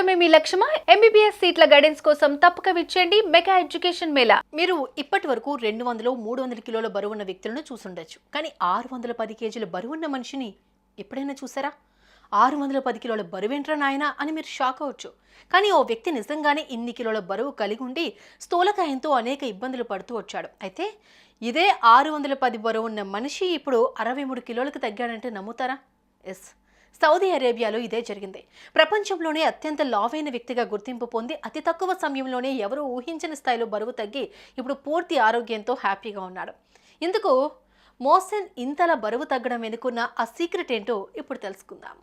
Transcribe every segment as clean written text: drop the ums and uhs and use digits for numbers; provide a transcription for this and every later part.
చదవడమే మీ లక్ష్యమా? MBBS సీట్ల guidance కోసం తప్పక విచ్చేయండి మెగా ఎడ్యుకేషన్ మేళా. మీరు ఇప్పటి వరకు 200-300 కిలోల బరువున్న వ్యక్తులను చూసుండొచ్చు. కానీ 610 కేజీల బరువున్న మనిషిని ఎప్పుడైనా చూసారా? 610 కిలోల బరువేంట్రా నాయనా అని మీరు షాక్ అవ్వచ్చు. కానీ ఓ వ్యక్తి నిజంగానే ఇన్ని కిలోల బరువు కలిగి ఉండి స్థూలకాయంతో అనేక ఇబ్బందులు పడుతూ వచ్చాడు. అయితే ఇదే 610 బరువున్న మనిషి ఇప్పుడు 63 కిలోలకు తగ్గాడంటే నమ్ముతారా? ఎస్, సౌదీ అరేబియాలో ఇదే జరిగింది. ప్రపంచంలోనే అత్యంత లావైన వ్యక్తిగా గుర్తింపు పొంది అతి తక్కువ సమయంలోనే ఎవరూ ఊహించని స్థాయిలో బరువు తగ్గి ఇప్పుడు పూర్తి ఆరోగ్యంతో హ్యాపీగా ఉన్నాడు. ఇందుకు మోసెన్ ఇంతలా బరువు తగ్గడం వెనుకున్న ఆ సీక్రెట్ ఏంటో ఇప్పుడు తెలుసుకుందాం.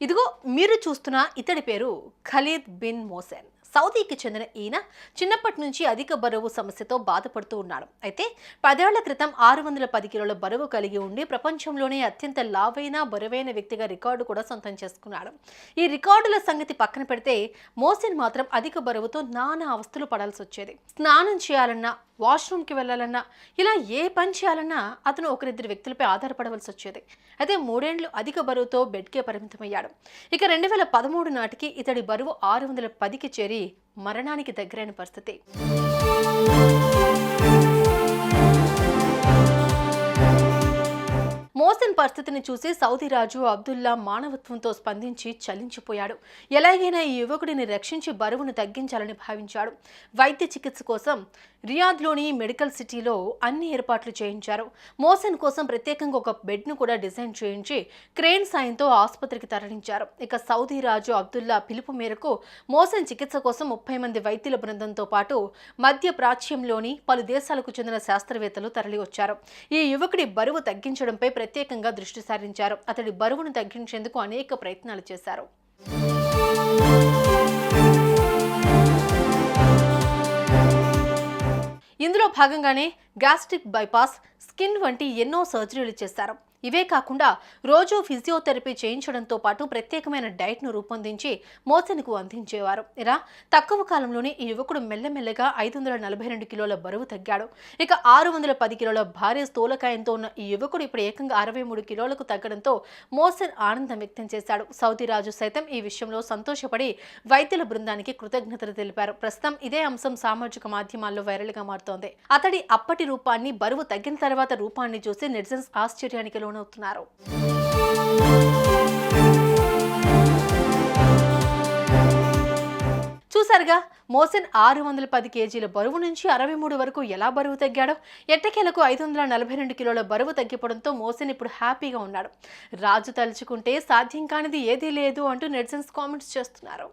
ఇదిగో మీరు చూస్తున్న ఇతడి పేరు ఖలీద్ బిన్ మోసెన్. సౌదీకి చెందిన ఈయన చిన్నప్పటి నుంచి అధిక బరువు సమస్యతో బాధపడుతూ ఉన్నాడు. అయితే 10 ఏళ్ల క్రితం 610 కిలోల బరువు కలిగి ఉండి ప్రపంచంలోనే అత్యంత లావైన బరువైన వ్యక్తిగా రికార్డు కూడా సొంతం చేసుకున్నాడు. ఈ రికార్డుల సంగతి పక్కన పెడితే మోసెన్ మాత్రం అధిక బరువుతో నానా అవస్థలు పడాల్సి వచ్చేది. స్నానం చేయాలన్నా, వాష్రూమ్కి వెళ్ళాలన్నా, ఇలా ఏ పని చేయాలన్నా అతను ఒకరిద్దరు వ్యక్తులపై ఆధారపడవలసి వచ్చేది. అయితే 3 ఏళ్లు అధిక బరువుతో బెడ్కే పరిమితమయ్యాడు. ఇక 2013 నాటికి ఇతడి బరువు 610కి చేరి మరణానికి దగ్గరైన పరిస్థితి. మోసెన్ పరిస్థితిని చూసి సౌదీ రాజు అబ్దుల్లా మానవత్వంతో స్పందించి చలించిపోయాడు. ఎలాగైనా ఈ యువకుడిని రక్షించి బరువును తగ్గించాలని భావించాడు. వైద్య చికిత్స కోసం రియాద్లోని మెడికల్ సిటీలో అన్ని ఏర్పాట్లు చేయించారు. మోసెన్ కోసం ప్రత్యేకంగా ఒక బెడ్ను కూడా డిజైన్ చేయించి క్రేన్ సాయంతో ఆసుపత్రికి తరలించారు. ఇక సౌదీ రాజు అబ్దుల్లా పిలుపు మేరకు మోసెన్ చికిత్స కోసం 30 మంది వైద్యుల బృందంతో పాటు మధ్య ప్రాచ్యంలోని పలు దేశాలకు చెందిన శాస్త్రవేత్తలు తరలి వచ్చారు. ఈ యువకుడి బరువు తగ్గించడంపై ప్రత్యేకంగా దృష్టి సారించారు. అతడి బరువును తగ్గించేందుకు అనేక ప్రయత్నాలు చేశారు. ఇందులో భాగంగానే గ్యాస్ట్రిక్ బైపాస్, స్కిన్ వంటి ఎన్నో సర్జరీలు చేశారు. ఇవే కాకుండా రోజు ఫిజియోథెరపీ చేయించడంతో పాటు ప్రత్యేకమైన డైట్ను రూపొందించి మోసెన్కు అందించేవారు. ఇలా తక్కువ కాలంలోనే ఈ యువకుడు మెల్లమెల్లగా 542 కిలోల బరువు తగ్గాడు. ఇక 610 కిలోల భారీ స్థూలకాయంతో ఉన్న ఈ యువకుడు ఇప్పుడు ఏకంగా 63 కిలోలకు తగ్గడంతో మోసెన్ ఆనందం వ్యక్తం చేశాడు. సౌదీ రాజు సైతం ఈ విషయంలో సంతోషపడి వైద్యుల బృందానికి కృతజ్ఞతలు తెలిపారు. ప్రస్తుతం ఇదే అంశం సామాజిక మాధ్యమాల్లో వైరల్గా మారుతోంది. అతడి అప్పటి రూపాన్ని, బరువు తగ్గిన తర్వాత రూపాన్ని చూసి నెటిజన్స్ ఆశ్చర్యానికి అవుతున్నారు. చూసారుగా మోసెన్ 610 కేజీల బరువు నుంచి 63 వరకు ఎలా బరువు తగ్గాడో. ఎట్టకేలకు 542 కిలోల బరువు తగ్గిపోవడంతో మోసెన్ ఇప్పుడు హ్యాపీగా ఉన్నాడు. రాజు తలుచుకుంటే సాధ్యం కానిది ఏదీ లేదు అంటూ నెటిజన్స్ కామెంట్స్ చేస్తున్నారు.